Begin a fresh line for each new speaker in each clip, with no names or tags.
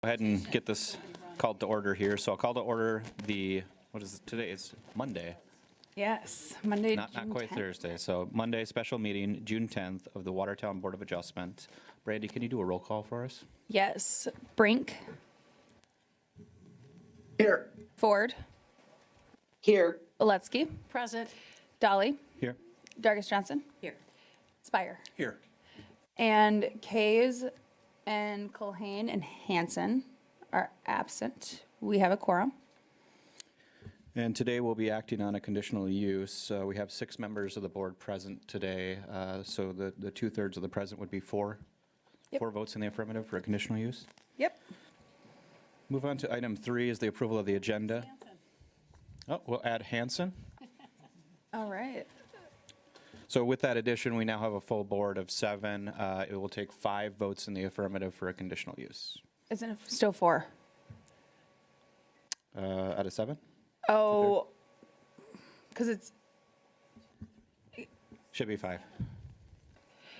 Go ahead and get this called to order here. So I'll call to order what is it today? It's Monday,
Yes, Monday,
not
June
quite
10th.
Thursday. So Monday, special meeting, June 10th of the Watertown Board of Adjustment. Brandy, can you do a roll call for us?
Yes, Brink,
Here.
Ford,
Here.
Oletsky,
Present.
Dolly,
Here.
Dargis Johnson,
Here.
Spire.
Here.
And Kays and Culhane and Hanson are absent. We have a quorum.
And today we'll be acting on a conditional use. We have 6 members of the board present today. So the 2/3 of the present would be 4.
Yep.
4 votes in the affirmative for a conditional use.
Yep.
Move on to item 3 is the approval of the agenda. Oh, we'll add Hanson.
All right.
So with that addition, we now have a full board of 7. It will take 5 votes in the affirmative for a conditional use.
Isn't it still 4?
Out of 7?
Oh, because it's,
Should be 5.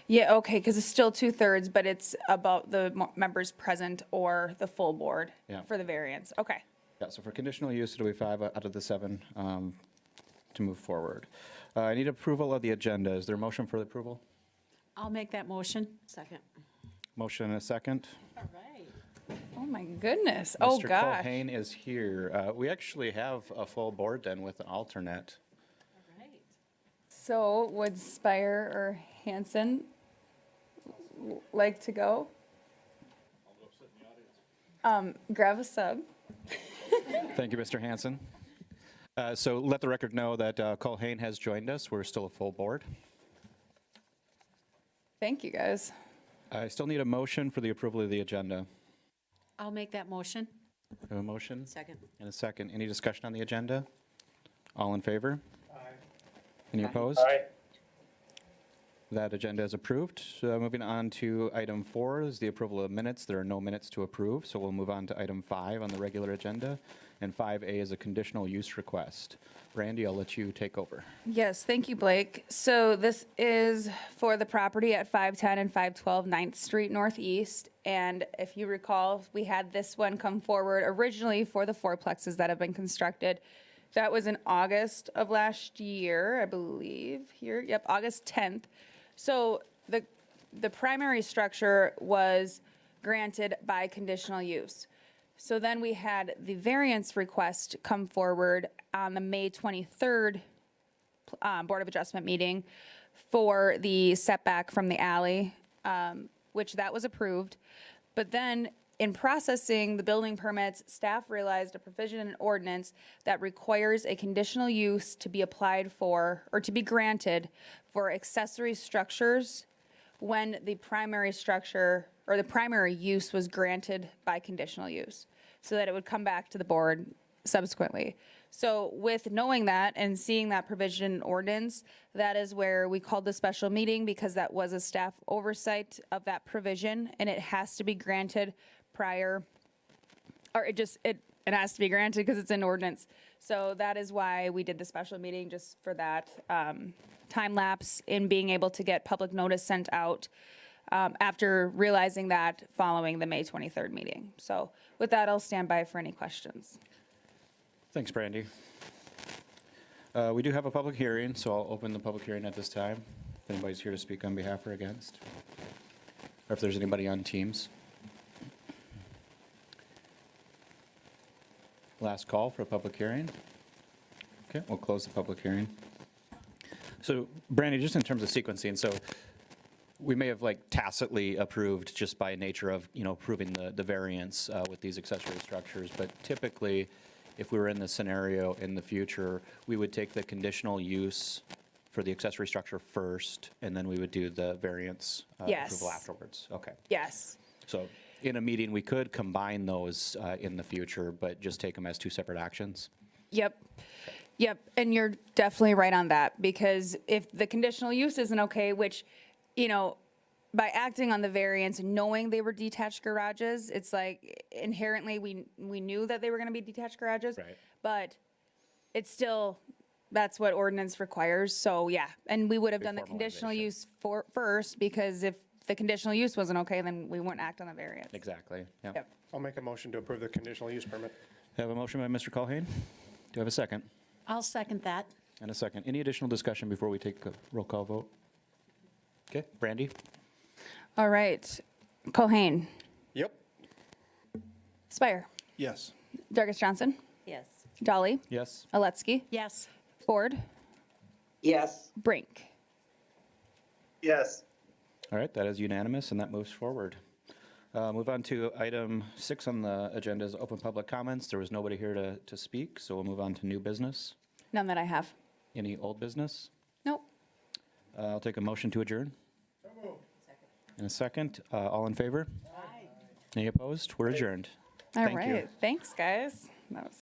yeah, okay, because it's still 2/3, but it's about the members present or the full board
Yeah.
for the variance. Okay.
Yeah, so for conditional use, it'll be 5 out of the 7 to move forward. I need approval of the agenda. Is there a motion for the approval?
I'll make that motion. Second.
Motion and a second.
All right.
Oh, my goodness. Oh,
Mr.
gosh.
Culhane is here. We actually have a full board then with an alternate.
All right.
So would Spire or Hanson like to go? Grab a sub.
Thank you, Mr. Hanson. So let the record know that Culhane has joined us. We're still a full board.
Thank you, guys.
I still need a motion for the approval of the agenda.
I'll make that motion.
Have a motion
Second.
and a second. Any discussion on the agenda? All in favor? Aye. Any opposed? That agenda is approved. Moving on to item 4 is the approval of minutes. There are no minutes to approve, so we'll move on to item 5 on the regular agenda. And 5A is a conditional use request. Brandy, I'll let you take over.
Yes, thank you, Blake. So this is for the property at 510 and 512 9th Street Northeast. And if you recall, we had this one come forward originally for the fourplexes that have been constructed. That was in August of last year, I believe, here, yep, August 10th. So the primary structure was granted by conditional use. So then we had the variance request come forward on the May 23rd Board of Adjustment meeting for the setback from the alley, which that was approved. But then in processing the building permits, staff realized a provision in an ordinance that requires a conditional use to be applied for, or to be granted for accessory structures when the primary structure or the primary use was granted by conditional use, so that it would come back to the board subsequently. So with knowing that and seeing that provision in ordinance, that is where we called the special meeting, because that was a staff oversight of that provision, and it has to be granted prior, or it has to be granted because it's in ordinance. So that is why we did the special meeting, just for that time lapse in being able to get public notice sent out after realizing that following the May 23rd meeting. So with that, I'll stand by for any questions.
Thanks, Brandy. We do have a public hearing, so I'll open the public hearing at this time. If anybody's here to speak on behalf or against, or if there's anybody on Teams. Last call for a public hearing. Okay, we'll close the public hearing. So Brandy, just in terms of sequencing, so we may have like tacitly approved just by nature of, approving the variance with these accessory structures, but typically, if we were in this scenario in the future, we would take the conditional use for the accessory structure first, and then we would do the variance
Yes.
approval afterwards. Okay.
Yes.
So in a meeting, we could combine those in the future, but just take them as 2 separate actions.
Yep. Yep. And you're definitely right on that, because if the conditional use isn't okay, which, by acting on the variance, knowing they were detached garages, it's like inherently we knew that they were going to be detached garages.
Right.
But it's still, that's what ordinance requires. So yeah, and we would have done the
Reformalization.
conditional use first, because if the conditional use wasn't okay, then we wouldn't act on the variance.
Exactly, yeah.
Yep.
I'll make a motion to approve the conditional use permit.
I have a motion by Mr. Culhane. Do I have a second?
I'll second that.
And a second. Any additional discussion before we take a roll call vote? Okay, Brandy?
All right. Cohane,
Yep.
Spire,
Yes.
Dargis Johnson,
Yes.
Dolly,
Yes.
Aletsky,
Yes.
Ford,
Yes.
Brink.
Yes.
All right, that is unanimous, and that moves forward. Move on to item 6 on the agenda is open public comments. There was nobody here to speak, so we'll move on to new business.
None that I have.
Any old business?
Nope.
I'll take a motion to adjourn. In a second. All in favor? Any opposed? We're adjourned.
All
Thank you.
right. Thanks, guys. That was